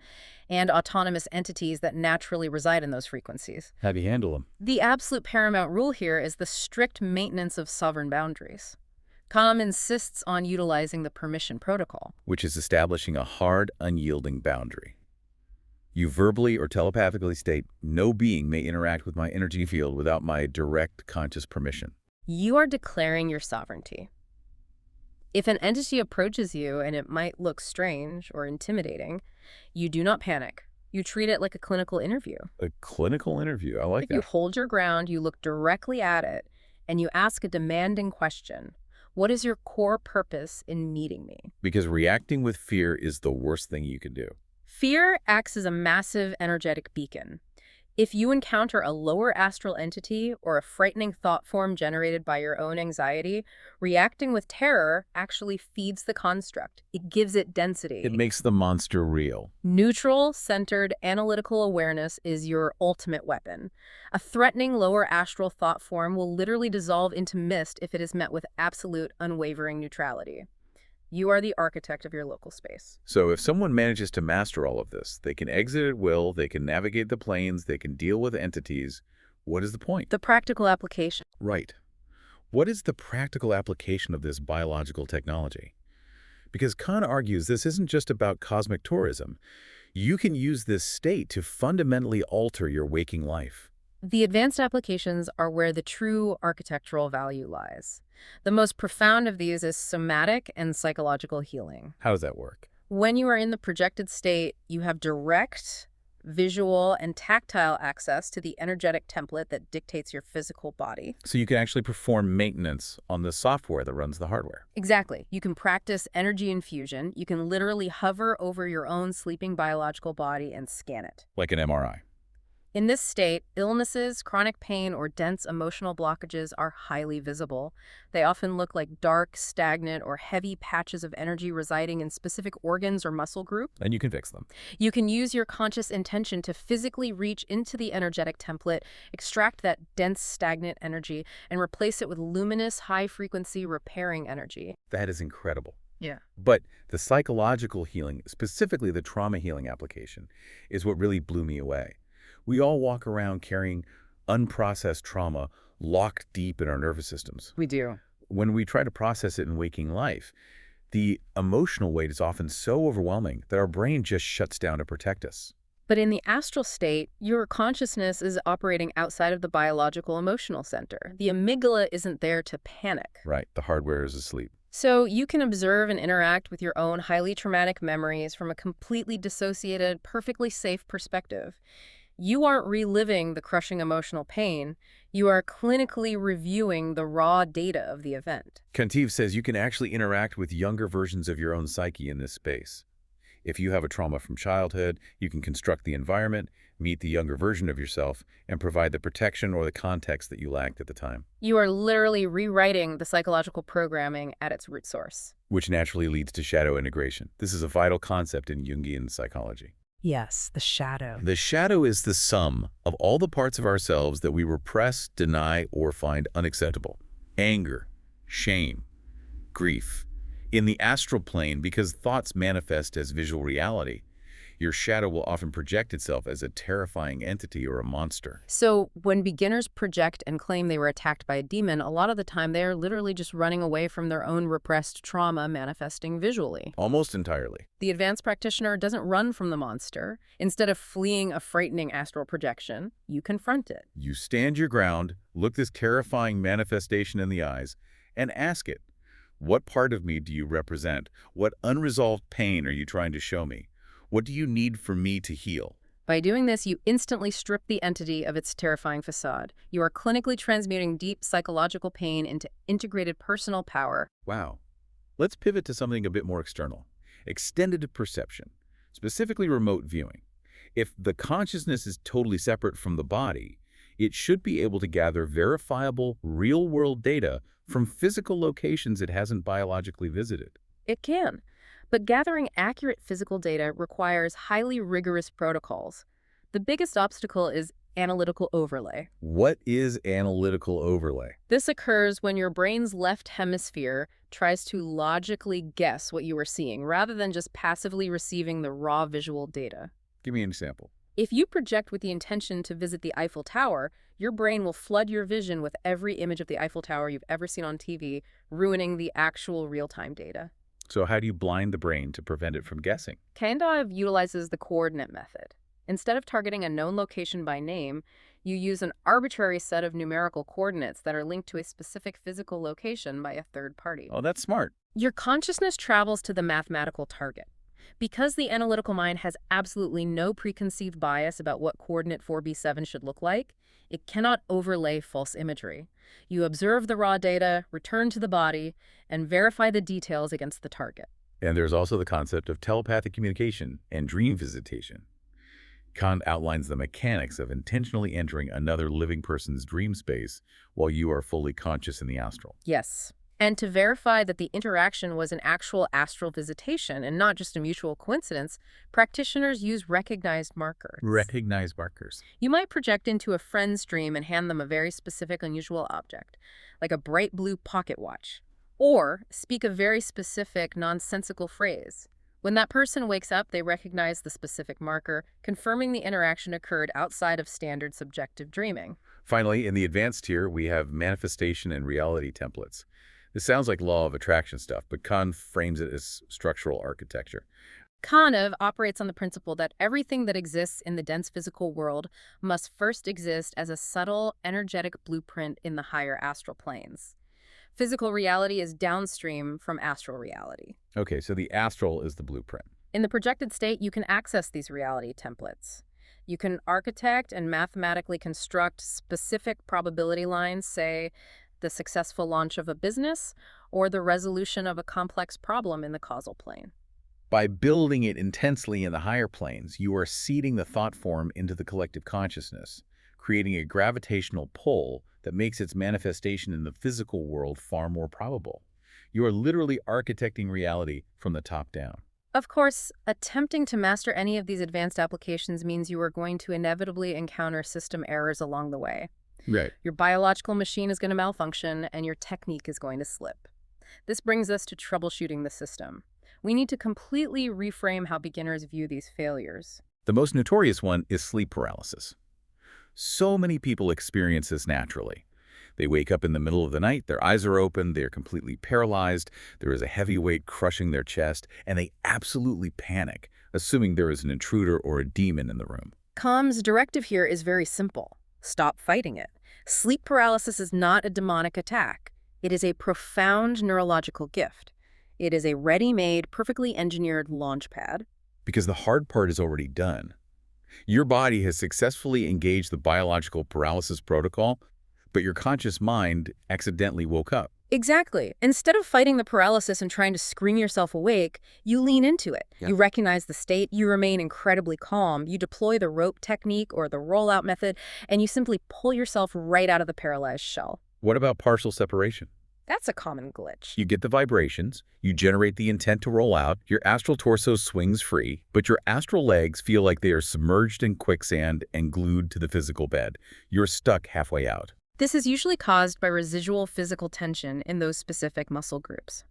and autonomous entities that naturally reside in those frequencies. How do you handle them? The absolute paramount rule here is the strict maintenance of sovereign boundaries. Kanv insists on utilizing the permission protocol, Which is establishing a hard, unyielding boundary. You verbally or telepathically state, no being may interact with my energy field without my direct conscious permission. You are declaring your sovereignty. If an entity approaches you and it might look strange or intimidating, you do not panic. You treat it like a clinical interview. A clinical interview, I like You that. hold your ground, you look directly at it, and you ask a demanding question. What is your core purpose in meeting me? Because reacting with fear is the worst thing you can do. Fear acts as a massive energetic beacon. If you encounter a lower astral entity or a frightening thought form generated by your own anxiety, reacting with terror actually feeds the construct. It gives it density. It makes the monster real. Neutral, centered, analytical awareness is your ultimate weapon. A threatening lower astral thought form will literally dissolve into mist if it is met with absolute, unwavering neutrality. You are the architect of your local space. So if someone manages to master all of this, they can exit at will, they can navigate the planes, they can deal with entities. What is the point? The practical application. Right. What is the practical application of this biological technology? Because Khan argues this isn't just about cosmic tourism. You can use this state to fundamentally alter your waking life. The advanced applications are where the true architectural value lies. The most profound of these is somatic and psychological healing. How does that work? When you are in the projected state, you have direct, visual, and tactile access to the energetic template that dictates your physical body. So you can actually perform maintenance on the software that runs the hardware. Exactly. You can practice energy infusion. You can literally hover over your own sleeping biological body and scan it. Like an MRI. In this state, illnesses, chronic pain, or dense emotional blockages are highly visible. They often look like dark, stagnant, or heavy patches of energy residing in specific organs or muscle groups. And you can fix them. You can use your conscious intention to physically reach into the energetic template, extract that dense, stagnant energy, and replace it with luminous, high-frequency, repairing energy. That is incredible. Yeah. But the psychological healing, specifically the trauma healing application, is what really blew me away. We all walk around carrying unprocessed trauma locked deep in our nervous systems. We do. When we try to process it in waking life, the emotional weight is often so overwhelming that our brain just shuts down to protect us. But in the astral state, your consciousness is operating outside of the biological emotional center. The amygdala isn't there to panic. Right, the hardware is asleep. So you can observe and interact with your own highly traumatic memories from a completely dissociated, perfectly safe perspective. You aren't reliving the crushing emotional pain. You are clinically reviewing the raw data of the event. Kanv says you can actually interact with younger versions of your own psyche in this space. If you have a trauma from childhood, you can construct the environment, meet the younger version of yourself, and provide the protection or the context that you lacked at the time. You are literally rewriting the psychological programming at its root source. Which naturally leads to shadow integration. This is a vital concept in Jungian psychology. Yes, the shadow. The shadow is the sum of all the parts of ourselves that we repress, deny, or find unacceptable. Anger, shame, grief. In the astral plane, because thoughts manifest as visual reality, your shadow will often project itself as a terrifying entity or a monster. So when beginners project and claim they were attacked by a demon, a lot of the time they are literally just running away from their own repressed trauma manifesting visually. Almost entirely. The advanced practitioner doesn't run from the monster. Instead of fleeing a frightening astral projection, you confront it. You stand your ground, look this terrifying manifestation in the eyes, and ask it, what part of me do you represent? What unresolved pain are you trying to show me? What do you need from me to heal? By doing this, you instantly strip the entity of its terrifying facade. You are clinically transmuting deep psychological pain into integrated personal power. Wow. Let's pivot to something a bit more external. Extended perception, specifically remote viewing. If the consciousness is totally separate from the body, it should be able to gather verifiable, real-world data from physical locations it hasn't biologically visited. It can. But gathering accurate physical data requires highly rigorous protocols. The biggest obstacle is analytical overlay. What is analytical overlay? This occurs when your brain's left hemisphere tries to logically guess what you are seeing, rather than just passively receiving the raw visual data. Give me an example. If you project with the intention to visit the Eiffel Tower, your brain will flood your vision with every image of the Eiffel Tower you've ever seen on TV, ruining the actual real-time data. So how do you blind the brain to prevent it from guessing? Kanv utilizes the coordinate method. Instead of targeting a known location by name, you use an arbitrary set of numerical coordinates that are linked to a specific physical location by a third party. Oh, that's smart. Your consciousness travels to the mathematical target. Because the analytical mind has absolutely no preconceived bias about what coordinate 4b7 should look like, it cannot overlay false imagery. You observe the raw data, return to the body, and verify the details against the target. And there's also the concept of telepathic communication and dream visitation. Kant outlines the mechanics of intentionally entering another living person's dream space while you are fully conscious in the astral. Yes. And to verify that the interaction was an actual astral visitation and not just a mutual coincidence, practitioners use recognized markers. Recognized markers. You might project into a friend's dream and hand them a very specific, unusual object, like a bright blue pocket watch, or speak a very specific, nonsensical phrase. When that person wakes up, they recognize the specific marker, confirming the interaction occurred outside of standard subjective dreaming. Finally, in the advanced tier, we have manifestation and reality templates. This sounds like law of attraction stuff, but Kanv frames it as structural architecture. Kanv operates on the principle that everything that exists in the dense physical world must first exist as a subtle, energetic blueprint in the higher astral planes. Physical reality is downstream from astral reality. Okay, so the astral is the blueprint. In the projected state, you can access these reality templates. You can architect and mathematically construct specific probability lines, say, the successful launch of a business or the resolution of a complex problem in the causal plane. By building it intensely in the higher planes, you are seeding the thought form into the collective consciousness, creating a gravitational pull that makes its manifestation in the physical world far more probable. You are literally architecting reality from the top down. Of course, attempting to master any of these advanced applications means you are going to inevitably encounter system errors along the way. Right. Your biological machine is going to malfunction, and your technique is going to slip. This brings us to troubleshooting the system. We need to completely reframe how beginners view these failures. The most notorious one is sleep paralysis. So many people experience this naturally. They wake up in the middle of the night, their eyes are open, they're completely paralyzed, there is a heavy weight crushing their chest, and they absolutely panic, assuming there is an intruder or a demon in the room. Kanv's directive here is very simple. Stop fighting it. Sleep paralysis is not a demonic attack. It is a profound neurological gift. It is a ready-made, perfectly engineered launch pad. Because the hard part is already done. Your body has successfully engaged the biological paralysis protocol, but your conscious mind accidentally woke up. Exactly. Instead of fighting the paralysis and trying to scream yourself awake, you lean into it. Yeah. You recognize the state, you remain incredibly calm, you deploy the rope technique or the rollout method, and you simply pull yourself right out of the paralyzed shell. What about partial separation? That's a common glitch. You get the vibrations, you generate the intent to roll out, your astral torso swings free, but your astral legs feel like they are submerged in quicksand and glued to the physical bed. You're stuck halfway out. This is usually caused by residual physical tension in those specific muscle groups.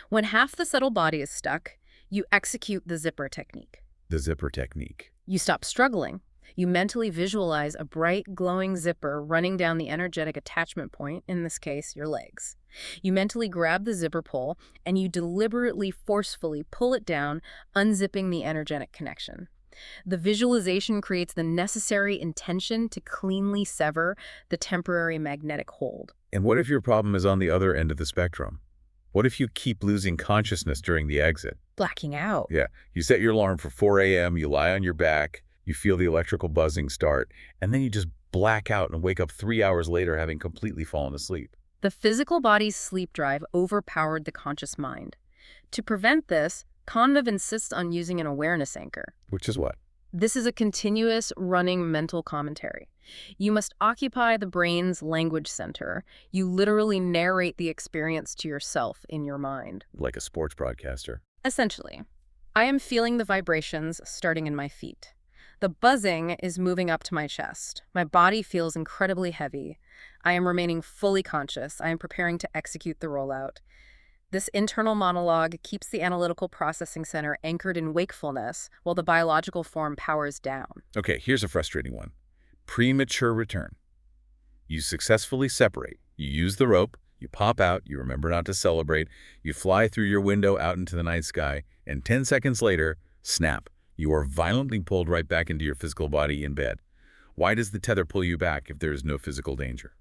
When half the subtle body is stuck, you execute the zipper technique. The zipper technique. You stop struggling. You mentally visualize a bright, glowing zipper running down the energetic attachment point, in this case, your legs. You mentally grab the zipper pull, and you deliberately, forcefully pull it down, unzipping the energetic connection. The visualization creates the necessary intention to cleanly sever the temporary magnetic hold. And what if your problem is on the other end of the spectrum? What if you keep losing consciousness during the exit? Blacking out. Yeah, you set your alarm for 4 a.m., you lie on your back, you feel the electrical buzzing start, and then you just black out and wake up 3 hours later having completely fallen asleep. The physical body's sleep drive overpowered the conscious mind. To prevent this, Kanv insists on using an awareness anchor. Which is what? This is a continuous, running mental commentary. You must occupy the brain's language center. You literally narrate the experience to yourself in your mind. Like a sports broadcaster. Essentially, I am feeling the vibrations starting in my feet. The buzzing is moving up to my chest. My body feels incredibly heavy. I am remaining fully conscious. I am preparing to execute the rollout. This internal monologue keeps the analytical processing center anchored in wakefulness while the biological form powers down. Okay, here's a frustrating one. Premature return. You successfully separate. You use the rope, you pop out, you remember not to celebrate, you fly through your window out into the night sky, and 10 seconds later, snap. You are violently pulled right back into your physical body in bed. Why does the tether pull you back if there is no physical danger?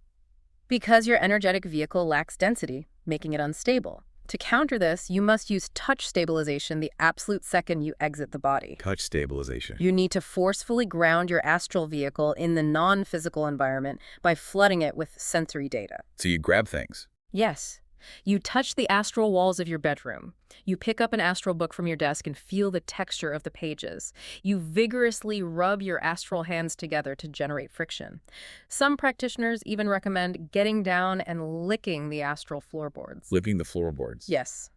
Because your energetic vehicle lacks density, making it unstable. To counter this, you must use touch stabilization the absolute second you exit the body. Touch stabilization. You need to forcefully ground your astral vehicle in the non-physical environment by flooding it with sensory data. So you grab things. Yes. You touch the astral walls of your bedroom. You pick up an astral book from your desk and feel the texture of the pages. You vigorously rub your astral hands together to generate friction. Some practitioners even recommend getting down and licking the astral floorboards. Licking the floorboards. Yes.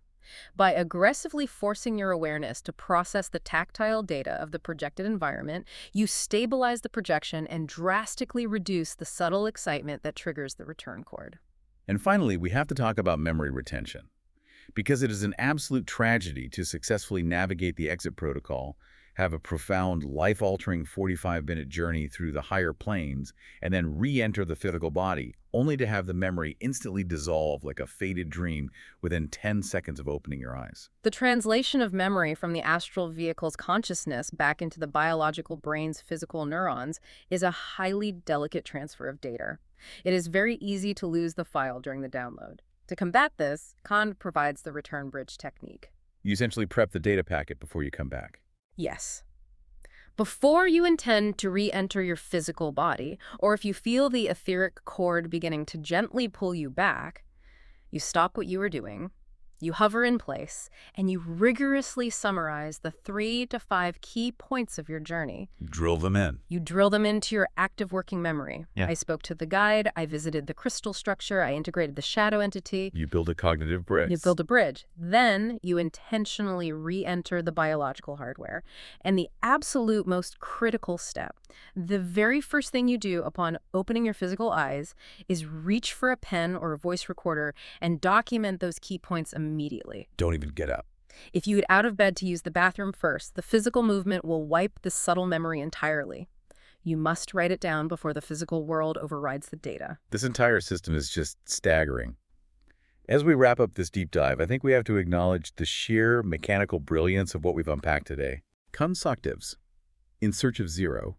By aggressively forcing your awareness to process the tactile data of the projected environment, you stabilize the projection and drastically reduce the subtle excitement that triggers the return cord. And finally, we have to talk about memory retention. Because it is an absolute tragedy to successfully navigate the exit protocol, have a profound, life-altering 45-minute journey through the higher planes, and then re-enter the physical body, only to have the memory instantly dissolve like a faded dream within 10 seconds of opening your eyes. The translation of memory from the astral vehicle's consciousness back into the biological brain's physical neurons is a highly delicate transfer of data. It is very easy to lose the file during the download. To combat this, Kanv provides the return bridge technique. You essentially prep the data packet before you come back. Yes. Before you intend to re-enter your physical body, or if you feel the etheric cord beginning to gently pull you back, you stop what you are doing, You hover in place, and you rigorously summarize the 3 to 5 key points of your journey. Drill them in. You drill them into your active working memory. Yeah. I spoke to the guide, I visited the crystal structure, I integrated the shadow entity. You build a cognitive bridge. You build a bridge. Then you intentionally re-enter the biological hardware. And the absolute most critical step, the very first thing you do upon opening your physical eyes is reach for a pen or a voice recorder and document those key points immediately. Don't even get up. If you get out of bed to use the bathroom first, the physical movement will wipe the subtle memory entirely. You must write it down before the physical world overrides the data. This entire system is just staggering. As we wrap up this deep dive, I think we have to acknowledge the sheer mechanical brilliance of what we've unpacked today. Kanv Sachdev, In Search of Zero,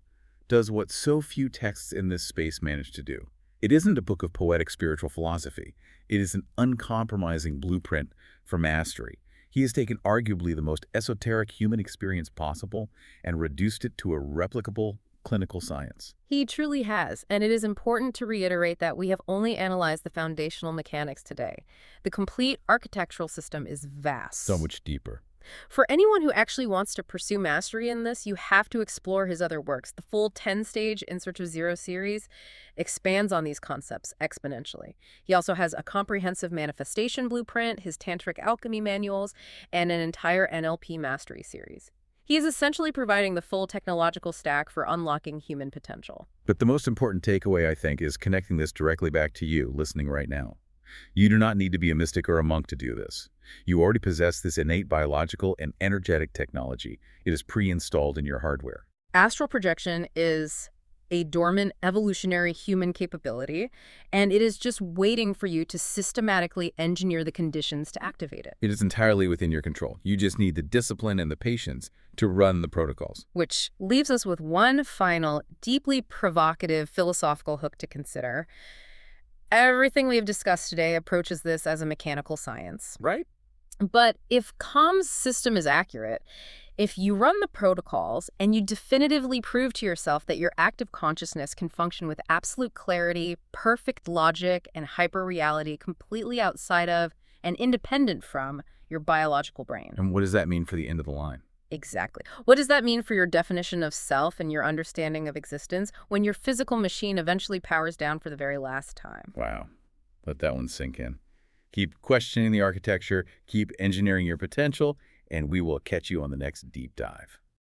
does what so few texts in this space manage to do. It isn't a book of poetic spiritual philosophy. It is an uncompromising blueprint for mastery. He has taken arguably the most esoteric human experience possible and reduced it to a replicable clinical science. He truly has, and it is important to reiterate that we have only analyzed the foundational mechanics today. The complete architectural system is vast. So much deeper. For anyone who actually wants to pursue mastery in this, you have to explore his other works. The full 10-stage In Search of Zero series expands on these concepts exponentially. He also has a comprehensive manifestation blueprint, his tantric alchemy manuals, and an entire NLP mastery series. He is essentially providing the full technological stack for unlocking human potential. But the most important takeaway, I think, is connecting this directly back to you listening right now. You do not need to be a mystic or a monk to do this. You already possess this innate biological and energetic technology. It is pre-installed in your hardware. Astral projection is a dormant evolutionary human capability, and it is just waiting for you to systematically engineer the conditions to activate it. It is entirely within your control. You just need the discipline and the patience to run the protocols. Which leaves us with one final, deeply provocative philosophical hook to consider. Everything we have discussed today approaches this as a mechanical science. Right? But if Kanv's system is accurate, if you run the protocols and you definitively prove to yourself that your active consciousness can function with absolute clarity, perfect logic, and hyper-reality completely outside of and independent from your biological brain. And what does that mean for the end of the line? Exactly. What does that mean for your definition of self and your understanding of existence when your physical machine eventually powers down for the very last time? Wow. Let that one sink in. Keep questioning the architecture, keep engineering your potential, and we will catch you on the next deep dive.